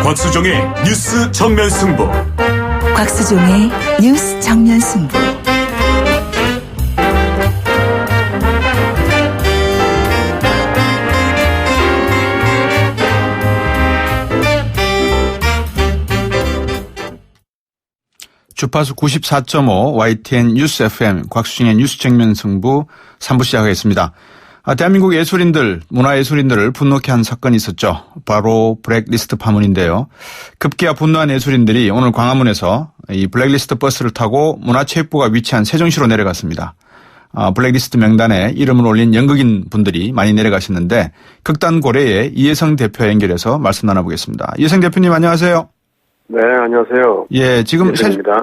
곽수종의 뉴스 정면 승부. 곽수종의 뉴스 정면 승부. 주파수 94.5 YTN 뉴스 FM 곽수종의 뉴스 정면 승부 3부 시작하겠습니다. 대한민국 예술인들, 문화예술인들을 분노케 한 사건이 있었죠. 바로 블랙리스트 파문인데요. 급기야 분노한 예술인들이 오늘 광화문에서 이 블랙리스트 버스를 타고 문화체육부가 위치한 세종시로 내려갔습니다. 블랙리스트 명단에 이름을 올린 연극인 분들이 많이 내려가셨는데 극단 고래의 이혜성 대표 연결해서 말씀 나눠보겠습니다. 이혜성 대표님 안녕하세요. 네, 안녕하세요. 예, 지금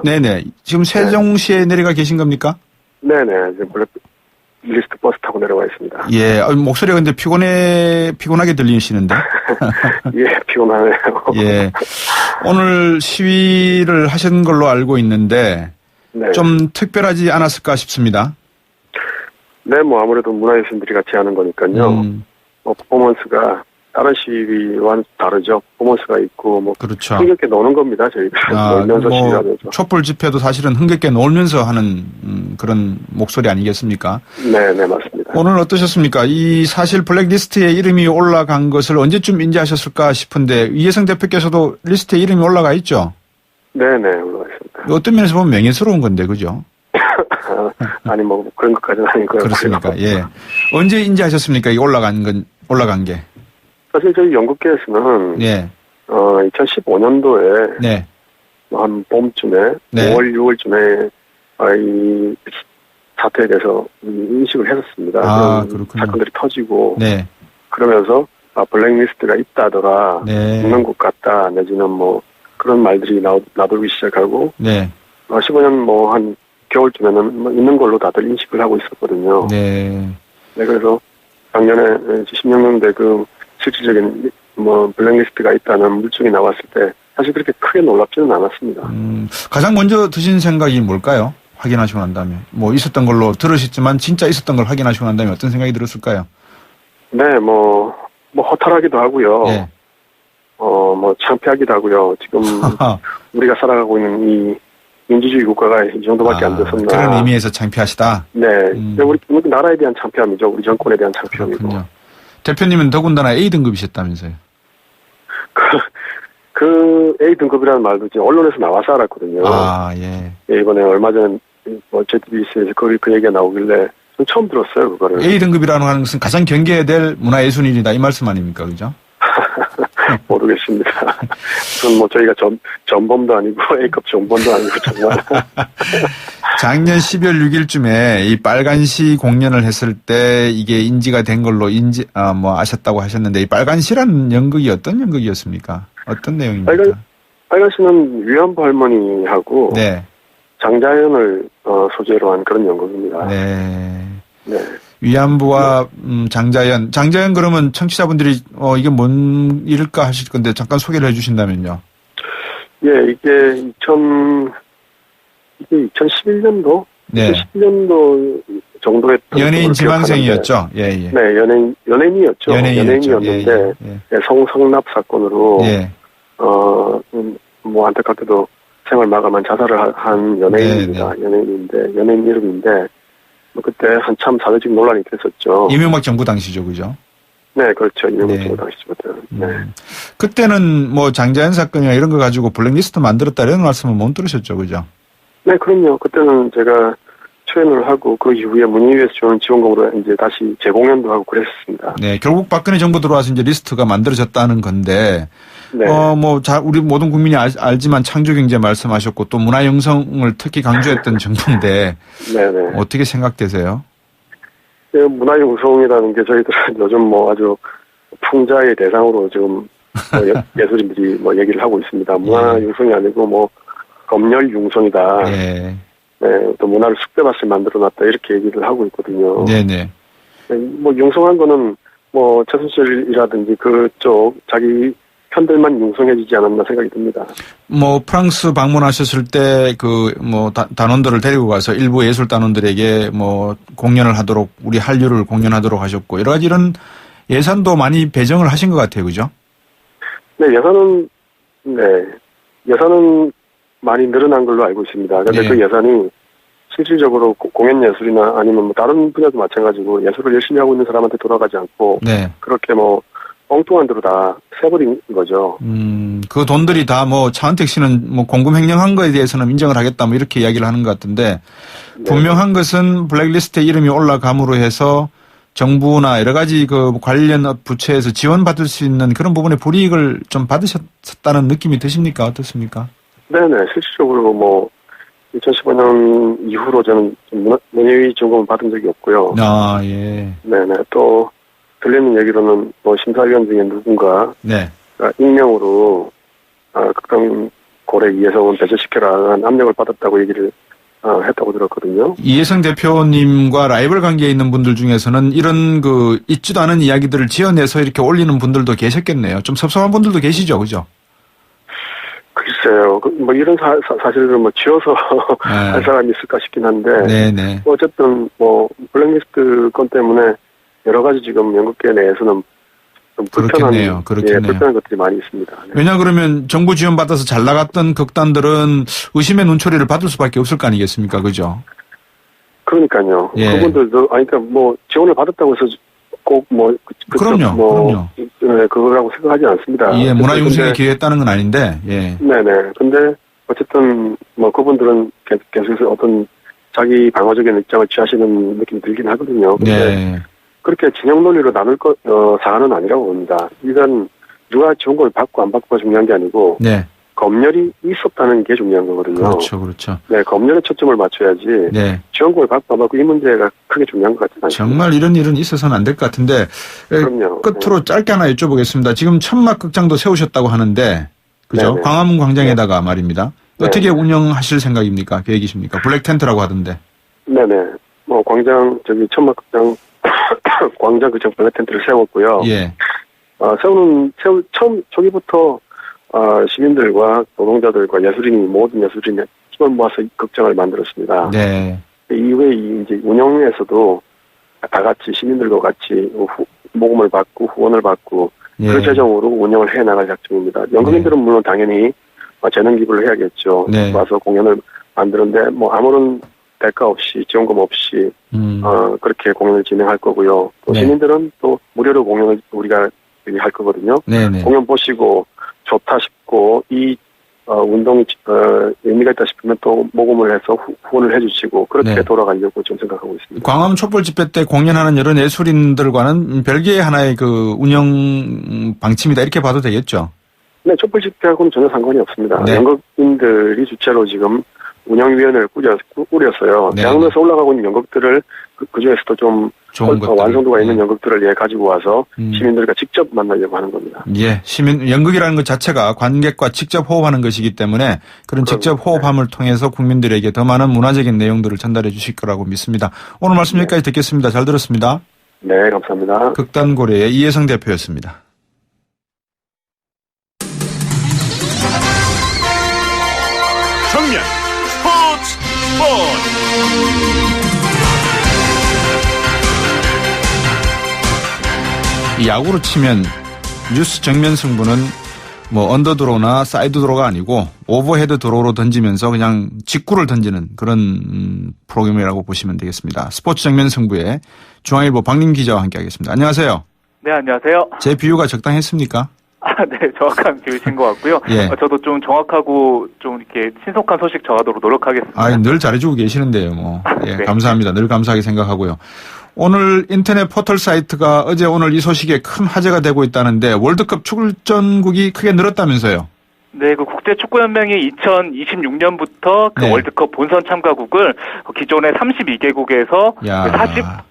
네네. 지금 세종시에 내려가 계신 겁니까? 네네. 지금 블랙리스트 버스 타고 내려와 있습니다. 예, 목소리가 근데 피곤하게 들리시는데. 예, 피곤하네요. 예. 오늘 시위를 하신 걸로 알고 있는데 네. 좀 특별하지 않았을까 싶습니다. 네, 뭐 아무래도 문화예술인들이 같이 하는 거니까요. 뭐 퍼포먼스가 다른 시위와는 다르죠. 퍼포먼스가 있고 뭐 그렇죠. 흥겹게 노는 겁니다. 저희가 놀면서 시위하면서. 촛불 집회도 사실은 흥겹게 놀면서 하는 그런 목소리 아니겠습니까? 네, 네 맞습니다. 오늘 어떠셨습니까? 이 사실 블랙리스트에 이름이 올라간 것을 언제쯤 인지하셨을까 싶은데 이혜성 대표께서도 리스트에 이름이 올라가 있죠? 네, 네 올라가 있습니다. 어떤 면에서 보면 명예스러운 건데 그죠? 아니 뭐 그런 것까지는 아니고요. 그렇습니까? 예. 언제 인지하셨습니까? 이 올라간 게. 사실 저희 연극계에서는 예. 2015년도에 네. 한 봄쯤에 네. 5월, 6월쯤에 이 사태에 대해서 인식을 했었습니다. 그렇군요. 사건들이 터지고 네. 그러면서 블랙리스트가 있다더라, 네. 있는 것 같다, 내지는 뭐 그런 말들이 나돌기 시작하고 네. 15년 뭐 한 겨울쯤에는 뭐 있는 걸로 다들 인식을 하고 있었거든요. 네. 네, 그래서 작년에 16년대 그 실질적인 뭐 블랙리스트가 있다는 물증이 나왔을 때 사실 그렇게 크게 놀랍지는 않았습니다. 가장 먼저 드신 생각이 뭘까요? 확인하시고 난 다음에 뭐 있었던 걸로 들으셨지만 진짜 있었던 걸 확인하시고 난 다음에 어떤 생각이 들었을까요? 네, 뭐 허탈하기도 하고요. 네. 뭐 창피하기도 하고요. 지금 우리가 살아가고 있는 이 민주주의 국가가 이 정도밖에 안 됐었나. 그런 의미에서 창피하시다. 네, 우리 나라에 대한 창피함이죠. 우리 정권에 대한 창피함이고. 그렇군요. 대표님은 더군다나 A등급이셨다면서요? 그 A등급이라는 말도 이제 언론에서 나와서 알았거든요. 예. 예, 이번에 얼마 전에 뭐 JTBC에서 그 얘기가 나오길래 전 처음 들었어요, 그거를. A등급이라는 것은 가장 경계해야 될 문화예술인이다 이 말씀 아닙니까? 그죠? 모르겠습니다. 그건 뭐 저희가 전범도 아니고 A급 정범도 아니고 정말. 작년 12월 6일쯤에 이 빨간시 공연을 했을 때 이게 인지가 된 걸로 아셨다고 하셨는데 이 빨간시라는 연극이 어떤 연극이었습니까? 어떤 내용입니까? 빨간시는 위안부 할머니하고 네. 장자연을 소재로 한 그런 연극입니다. 네. 네. 위안부와 장자연 그러면 청취자분들이 이게 뭔 일일까 하실 건데 잠깐 소개를 해주신다면요. 예, 이게 2011년도, 네. 2011년도 정도의 연예인 지망생이었죠. 예. 네, 연예인이었죠. 연예인이었는데 예. 성납 사건으로 뭐 안타깝게도 생활 마감한 자살을 한 연예인입니다. 네. 연예인 이름인데. 그때 한참 사회적 논란이 됐었죠. 이명박 정부 당시죠, 그죠? 네, 그렇죠. 이명박 정부 당시부터. 네. 그때는 뭐 장자연 사건이나 이런 거 가지고 블랙리스트 만들었다 이런 말씀은 못 들으셨죠, 그죠? 네, 그럼요. 그때는 제가 출연을 하고 그 이후에 문의위에서 주는 지원금으로 이제 다시 재공연도 하고 그랬었습니다. 네, 결국 박근혜 정부 들어와서 이제 리스트가 만들어졌다는 건데. 네. 우리 모든 국민이 알지만 창조경제 말씀하셨고 또 문화영성을 특히 강조했던 정부인데. 네네. 어떻게 생각되세요? 네, 문화영성이라는 게 저희들은 요즘 뭐 아주 풍자의 대상으로 지금 예술인들이 뭐 얘기를 하고 있습니다. 문화영성이 아니고 뭐 검열융성이다. 예. 네, 또 문화를 숙대밭을 만들어놨다 이렇게 얘기를 하고 있거든요. 네네. 네, 뭐 융성한 거는 뭐 최순실이라든지 그쪽 자기 편들만 융성해지지 않았나 생각이 듭니다. 뭐 프랑스 방문하셨을 때 단원들을 데리고 가서 일부 예술 단원들에게 뭐 공연을 하도록 우리 한류를 공연하도록 하셨고 여러 가지 이런 예산도 많이 배정을 하신 것 같아요, 그죠? 네, 예산은 네. 예산은 많이 늘어난 걸로 알고 있습니다. 그런데 예. 그 예산이 실질적으로 공연 예술이나 아니면 뭐 다른 분야도 마찬가지고 예술을 열심히 하고 있는 사람한테 돌아가지 않고 네. 그렇게 뭐 엉뚱한 데로 다 새버린 거죠. 그 돈들이 다 뭐 차은택 씨는 뭐 공금 횡령한 거에 대해서는 인정을 하겠다 뭐 이렇게 이야기를 하는 것 같은데 네. 분명한 것은 블랙리스트에 이름이 올라감으로 해서 정부나 여러 가지 그 관련 부처에서 지원받을 수 있는 그런 부분에 불이익을 좀 받으셨다는 느낌이 드십니까? 어떻습니까? 네네. 실질적으로 뭐 2015년 이후로 저는 문예위 지원금을 받은 적이 없고요. 아, 예. 네네. 또 들리는 얘기로는 뭐 심사위원 중에 누군가 네. 익명으로 극단 고래 이해성은 배제시켜라 압력을 받았다고 얘기를 했다고 들었거든요. 이해성 대표님과 라이벌 관계에 있는 분들 중에서는 이런 그 있지도 않은 이야기들을 지어내서 이렇게 올리는 분들도 계셨겠네요. 좀 섭섭한 분들도 계시죠, 그죠? 글쎄요. 뭐 이런 사실을 뭐 지어서 네. 할 사람이 있을까 싶긴 한데. 네네. 어쨌든 뭐 블랙리스트 건 때문에 여러 가지 지금 연극계 내에서는 좀 그렇겠네요. 예, 불편한 것들이 많이 있습니다. 네. 왜냐 그러면 정부 지원 받아서 잘 나갔던 극단들은 의심의 눈초리를 받을 수밖에 없을 거 아니겠습니까, 그죠? 그러니까요. 예. 그분들도 그러니까 뭐 지원을 받았다고 해서 꼭 뭐 그럼요. 그럼요. 네, 그거라고 생각하지 않습니다. 예, 문화융성에 기여했다는 건 아닌데, 예. 네네. 근데 어쨌든 뭐 그분들은 계속해서 어떤 자기 방어적인 입장을 취하시는 느낌이 들긴 하거든요. 근데 네. 그렇게 진영 논리로 나눌 사안은 아니라고 봅니다. 일단 누가 지원금을 받고 안 받고가 중요한 게 아니고 네. 검열이 있었다는 게 중요한 거거든요. 그렇죠, 그렇죠. 네, 검열에 초점을 맞춰야지 네. 지원금을 받고 안 받고 이 문제가 크게 중요한 것 같지는 않습니다. 정말 이런 일은 있어서는 안 될 것 같은데 그럼요. 끝으로 짧게 하나 여쭤보겠습니다. 지금 천막 극장도 세우셨다고 하는데, 그죠? 네네. 광화문 광장에다가 말입니다. 네. 어떻게 운영하실 생각입니까? 계획이십니까? 블랙 텐트라고 하던데. 네네. 뭐 광장 천막극장 광장 극장 블랙 텐트를 세웠고요. 예. 처음 초기부터 시민들과 노동자들과 예술인이 모든 예술인이 힘을 모아서 극장을 만들었습니다. 네. 이후에 이제 운영에서도 다 같이 시민들과 같이 모금을 받고 후원을 받고 예. 그 재정으로 운영을 해 나갈 작정입니다. 연극인들은 물론 당연히 재능 기부를 해야겠죠. 네. 와서 공연을 만드는데 뭐 아무런 대가 없이 지원금 없이 그렇게 공연을 진행할 거고요. 또 네. 시민들은 또 무료로 공연을 우리가 할 거거든요. 네네. 공연 보시고 좋다 싶고 이 운동이 의미가 있다 싶으면 또 모금을 해서 후원을 해주시고 그렇게 네. 돌아가려고 좀 생각하고 있습니다. 광화문 촛불 집회 때 공연하는 여러 예술인들과는 별개의 하나의 그 운영 방침이다 이렇게 봐도 되겠죠? 네, 촛불 집회하고는 전혀 상관이 없습니다. 네. 연극인들이 주체로 지금 운영위원회를 꾸렸어요. 네. 대학로에서 올라가고 있는 연극들을 그 중에서도 좀 좋은 것들. 완성도가 있는 네. 연극들을 가지고 와서 시민들과 직접 만나려고 하는 겁니다. 예, 연극이라는 것 자체가 관객과 직접 호흡하는 것이기 때문에 그런 직접 호흡함을 통해서 국민들에게 더 많은 문화적인 내용들을 전달해 주실 거라고 믿습니다. 오늘 말씀 여기까지 듣겠습니다. 잘 들었습니다. 네, 감사합니다. 극단고래의 이해성 대표였습니다. 정면 스포츠. 이 야구로 치면 뉴스 정면 승부는 뭐 언더드로우나 사이드드로우가 아니고 오버헤드 드로우로 던지면서 그냥 직구를 던지는 그런 프로그램이라고 보시면 되겠습니다. 스포츠 정면 승부에 중앙일보 박림 기자와 함께하겠습니다. 안녕하세요. 네, 안녕하세요. 제 비유가 적당했습니까? 네, 정확한 비유신 것 같고요. 예. 저도 좀 정확하고 좀 이렇게 신속한 소식 전하도록 노력하겠습니다. 늘 잘해주고 계시는데요, 뭐. 예, 네. 감사합니다. 늘 감사하게 생각하고요. 오늘 인터넷 포털 사이트가 어제 오늘 이 소식에 큰 화제가 되고 있다는데 월드컵 출전국이 크게 늘었다면서요? 네, 그 국제축구연맹이 2026년부터 그 네. 월드컵 본선 참가국을 기존의 32개국에서 야.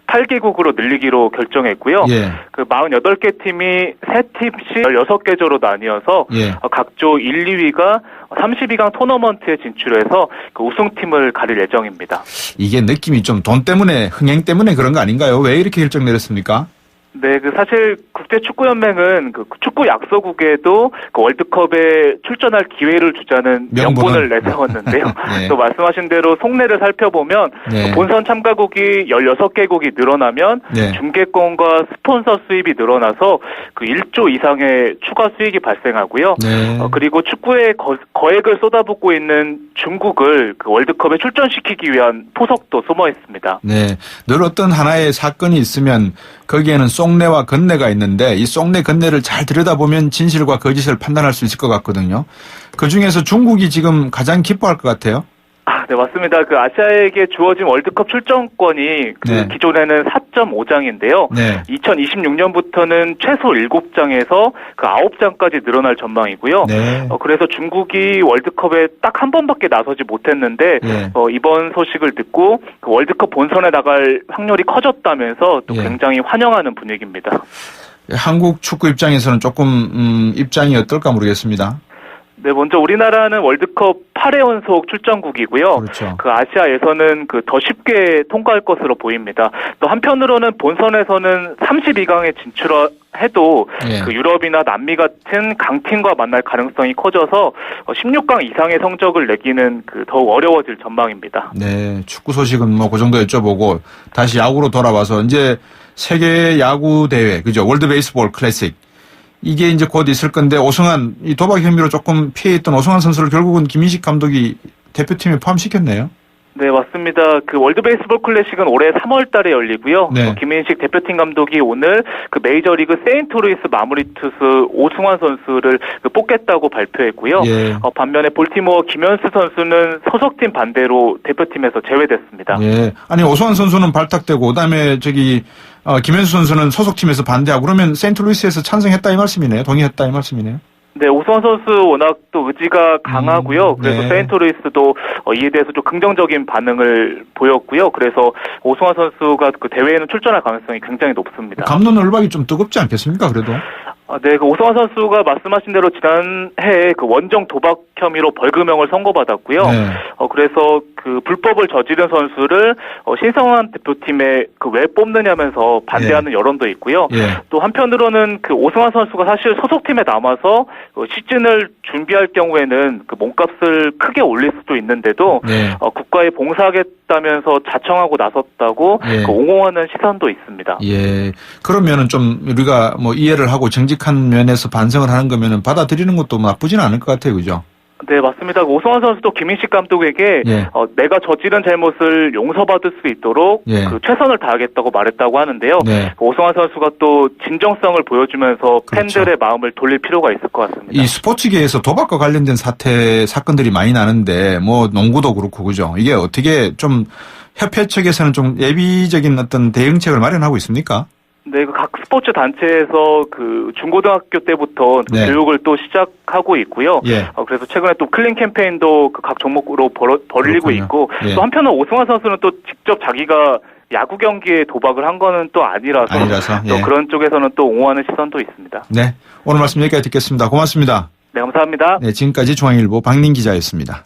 48개국으로 늘리기로 결정했고요. 예. 그 48개 팀이 3팀씩 16개 조로 나뉘어서 예. 각조 1, 2위가 32강 토너먼트에 진출해서 그 우승팀을 가릴 예정입니다. 이게 느낌이 좀 돈 때문에 흥행 때문에 그런 거 아닌가요? 왜 이렇게 결정 내렸습니까? 네, 사실 국제축구연맹은 축구 약소국에도 월드컵에 출전할 기회를 주자는 명분을 내세웠는데요. 네. 또 말씀하신 대로 속내를 살펴보면 네. 본선 참가국이 16개국이 늘어나면 네. 중계권과 스폰서 수입이 늘어나서 1조 이상의 추가 수익이 발생하고요. 네. 그리고 축구에 거액을 쏟아붓고 있는 중국을 월드컵에 출전시키기 위한 포석도 숨어 있습니다. 네. 늘 어떤 하나의 사건이 있으면 거기에는 속내와 겉내가 있는데 이 속내 겉내를 잘 들여다보면 진실과 거짓을 판단할 수 있을 것 같거든요. 그중에서 중국이 지금 가장 기뻐할 것 같아요. 네, 맞습니다. 아시아에게 주어진 월드컵 출전권이 네. 기존에는 4.5장인데요. 네. 2026년부터는 최소 7장에서 9장까지 늘어날 전망이고요. 네. 그래서 중국이 월드컵에 딱 한 번밖에 나서지 못했는데 네. 이번 소식을 듣고 월드컵 본선에 나갈 확률이 커졌다면서 또 네. 굉장히 환영하는 분위기입니다. 한국 축구 입장에서는 조금 입장이 어떨까 모르겠습니다. 네, 먼저 우리나라는 월드컵 8회 연속 출전국이고요. 그렇죠. 아시아에서는 더 쉽게 통과할 것으로 보입니다. 또 한편으로는 본선에서는 32강에 진출해도 예. 유럽이나 남미 같은 강팀과 만날 가능성이 커져서 16강 이상의 성적을 내기는 더욱 어려워질 전망입니다. 네, 축구 소식은 그 정도 여쭤보고 다시 야구로 돌아와서 이제 세계 야구 대회, 그죠? 월드 베이스볼 클래식. 이게 이제 곧 있을 건데 오승환, 이 도박 혐의로 조금 피해있던 오승환 선수를 결국은 김인식 감독이 대표팀에 포함시켰네요. 네, 맞습니다. 월드 베이스볼 클래식은 올해 3월 달에 열리고요. 네. 김인식 대표팀 감독이 오늘 메이저리그 세인트루이스 마무리 투수 오승환 선수를 뽑겠다고 발표했고요. 예. 반면에 볼티모어 김현수 선수는 소속팀 반대로 대표팀에서 제외됐습니다. 예. 아니, 오승환 선수는 발탁되고, 그 다음에 김현수 선수는 소속팀에서 반대하고, 그러면 세인트루이스에서 찬성했다 이 말씀이네요. 동의했다 이 말씀이네요. 네, 오승환 선수 워낙 또 의지가 강하고요. 그래서 네. 세인트루이스도 이에 대해서 좀 긍정적인 반응을 보였고요. 그래서 오승환 선수가 대회에는 출전할 가능성이 굉장히 높습니다. 감론 을박이 좀 뜨겁지 않겠습니까, 그래도? 네, 오승환 선수가 말씀하신 대로 지난해 원정 도박 혐의로 벌금형을 선고받았고요. 네. 그래서 불법을 저지른 선수를 신성한 대표팀에 왜 뽑느냐면서 반대하는 여론도 있고요. 예. 또 한편으로는 오승환 선수가 사실 소속팀에 남아서 시즌을 준비할 경우에는 몸값을 크게 올릴 수도 있는데도 네. 국가에 봉사하겠다면서 자청하고 나섰다고 예. 옹호하는 시선도 있습니다. 예. 그러면은 좀 우리가 이해를 하고 정직한 면에서 반성을 하는 거면은 받아들이는 것도 나쁘지는 않을 것 같아요. 그죠? 네, 맞습니다. 오승환 선수도 김인식 감독에게 예. 내가 저지른 잘못을 용서받을 수 있도록 예. 최선을 다하겠다고 말했다고 하는데요. 네. 오승환 선수가 또 진정성을 보여주면서 그렇죠. 팬들의 마음을 돌릴 필요가 있을 것 같습니다. 이 스포츠계에서 도박과 관련된 사건들이 많이 나는데 농구도 그렇고 그죠? 이게 어떻게 좀 협회 측에서는 좀 예비적인 어떤 대응책을 마련하고 있습니까? 네, 각 스포츠 단체에서 중고등학교 때부터 네. 교육을 또 시작하고 있고요. 예. 그래서 최근에 또 클린 캠페인도 각 종목으로 벌리고 그렇군요. 있고 예. 또 한편으로 오승환 선수는 또 직접 자기가 야구 경기에 도박을 한 거는 또 아니라서 또 예. 그런 쪽에서는 또 옹호하는 시선도 있습니다. 네. 오늘 말씀 여기까지 듣겠습니다. 고맙습니다. 네, 감사합니다. 네, 지금까지 중앙일보 박민 기자였습니다.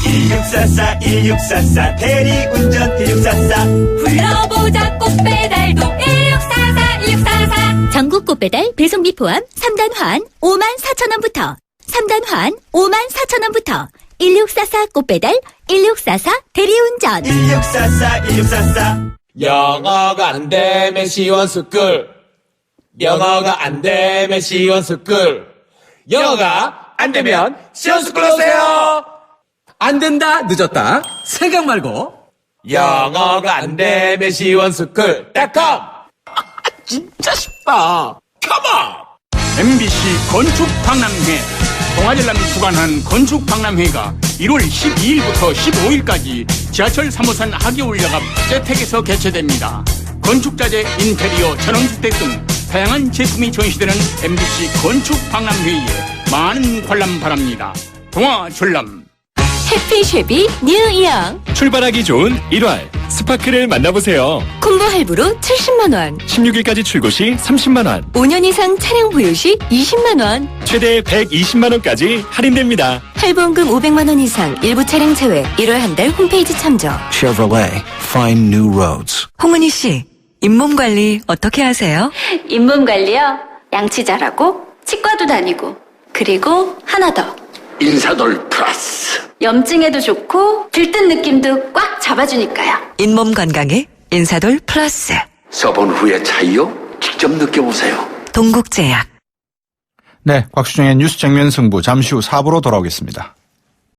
1644 1644 대리운전 1644 불러보자 꽃배달도 1644 1644 전국 꽃배달 배송비 포함 3단 환 54,000원부터 3단 환 54,000원부터 1644 꽃배달 1644 대리운전 1644 1644 영어가 안 되면 시원스쿨 영어가 안 되면 시원스쿨 영어가 안 되면 시원스쿨 오세요. 안 된다 늦었다 생각 말고 영어가 안 되면 시원스쿨.com 진짜 쉽다. 컴온. MBC 건축박람회 동아전람이 주관한 건축박람회가 1월 12일부터 15일까지 지하철 3호선 하계울역 앞 세택에서 개최됩니다. 건축자재, 인테리어, 전원주택 등 다양한 제품이 전시되는 MBC 건축박람회에 많은 관람 바랍니다. 동아전람 해피쉐비 뉴이영 출발하기 좋은 1월 스파크를 만나보세요. 콤보 할부로 70만원 16일까지 출고 시 30만원, 5년 이상 차량 보유 시 20만원 최대 120만원까지 할인됩니다. 할부원금 500만원 이상 일부 차량 제외 1월 한 달 홈페이지 참조. Chevrolet, find new roads. 홍은희 씨, 잇몸 관리 어떻게 하세요? 잇몸 관리요? 양치 잘하고 치과도 다니고 그리고 하나 더 인사돌 플러스. 염증에도 좋고 들뜬 느낌도 꽉 잡아주니까요. 잇몸 건강에 인사돌 플러스. 써본 후의 차이요? 직접 느껴보세요. 동국제약. 네, 곽수정의 뉴스 정면 승부 잠시 후 4부로 돌아오겠습니다.